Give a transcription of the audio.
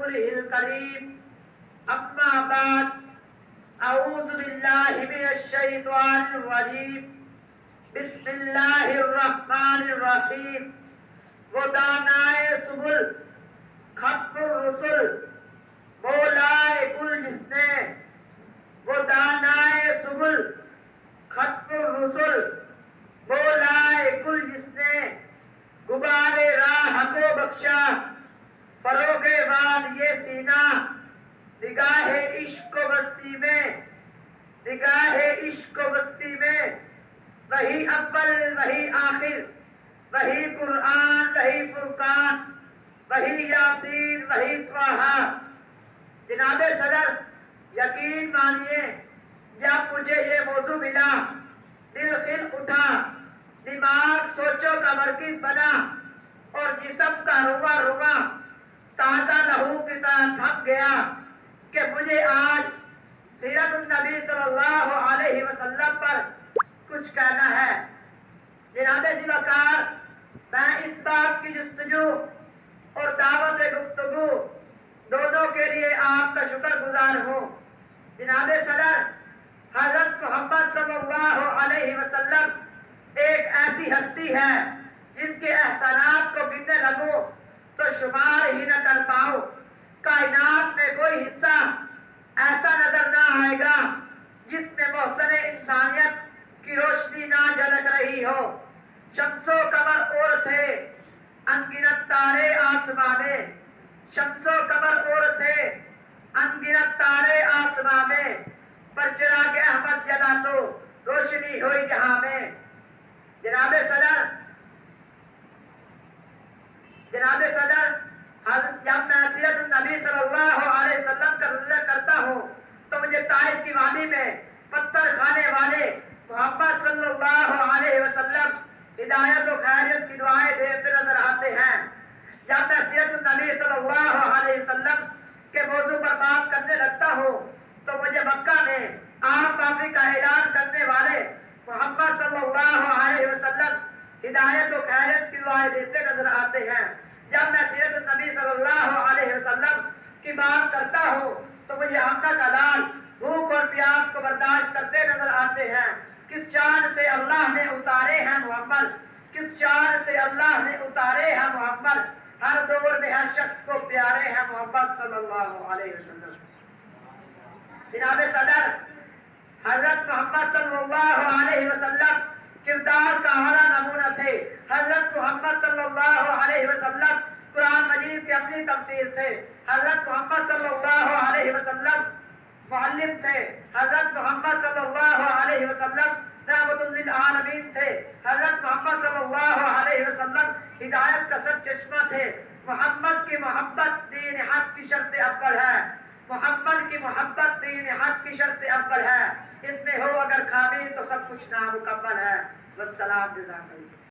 رسوله الكريم أما بعد أعوذ بالله من الشيطان الرجيم بسم اللہ الرحمن الرحیم وہ دانائے سبل ختم الرسل مولائے کل جس نے وہ دانائے سبل ختم الرسل مولائے کل جس نے غبار راہ کو بخشا فروغ باد یہ سینہ نگاہ عشق و بستی میں نگاہ عشق و بستی میں وہی اول وہی آخر وہی قرآن وہی فرقان وہی یاسین وہی طٰہٰ۔ جناب صدر یقین مانیے جب مجھے یہ موضوع ملا دل خل اٹھا دماغ سوچوں کا مرکز بنا اور جسم کا رواں رواں تازہ لہو کی طرح تھک گیا کہ مجھے آج سیرت النبی صلی اللہ علیہ وسلم پر کچھ کہنا ہے۔ جناب ذوالوقار میں اس بات کی جستجو اور دعوت گفتگو دونوں کے لیے آپ کا شکر گزار ہوں۔ جناب صدر حضرت محمد صلی اللہ علیہ وسلم ایک ایسی ہستی ہے جن کے احسانات کو گننے لگو تو شمار ہی نہ کر پاؤ۔ کائنات میں کوئی حصہ ایسا نظر نہ آئے گا جس میں محسن انسانیت کی روشنی نہ جھلک رہی ہو۔ شمس و قمر اور تھے انگنت تارے آسماں میں، شمس و قمر اور تھے انگنت تارے آسماں میں، پر چراغ احمد جلا تو روشنی ہوئی جہاں میں۔ جناب صدر جب میں سیرت النبی صلی اللہ علیہ وسلم کا ذکر کرتا ہوں تو مجھے طائف کی وادی میں پتھر کھانے والے محمد صلی اللہ علیہ وسلم ہدایت و خیریت کی دعائیں دیتے نظر آتے ہیں۔ جب میں سیرت النبی صلی اللہ علیہ وسلم کے موضوع پر بات کرنے لگتا ہوں تو مجھے مکہ میں آپ باقی کا اعلان کرنے والے محمد صلی اللہ علیہ وسلم ہدایت و خیریت کی دعائیں دیتے نظر آتے ہیں۔ جب میں سیرت النبی صلی اللہ علیہ وسلم کی بات کرتا ہوں تو مجھے آقا کا لال بھوک اور پیاس کو برداشت کرتے نظر آتے ہیں۔ کس شان سے اللہ نے اتارے ہیں محمد، کس شان سے اللہ نے اتارے ہیں محمد، ہر دور میں ہر شخص کو پیارے ہیں محمد صلی اللہ علیہ وسلم۔ جناب صدر حضرت محمد صلی اللہ علیہ وسلم کردار کا اعلیٰ نمونہ تھے۔ حضرت محمد صلی اللہ علیہ وسلم قرآن مجید کی اپنی تفسیر تھے۔ حضرت محمد صلی اللہ علیہ وسلم معلم تھے۔ حضرت محمد صلی اللہ علیہ وسلم رحمت للعالمین تھے۔ حضرت محمد صلی اللہ علیہ وسلم ہدایت کا سر چشمہ تھے۔ محمد کی محبت دین حق کی شرط اول ہے، محمد کی محبت دین حق کی شرط اول ہے، اس میں ہو اگر خامی تو سب کچھ نامکمل ہے۔ والسلام جزاک اللہ۔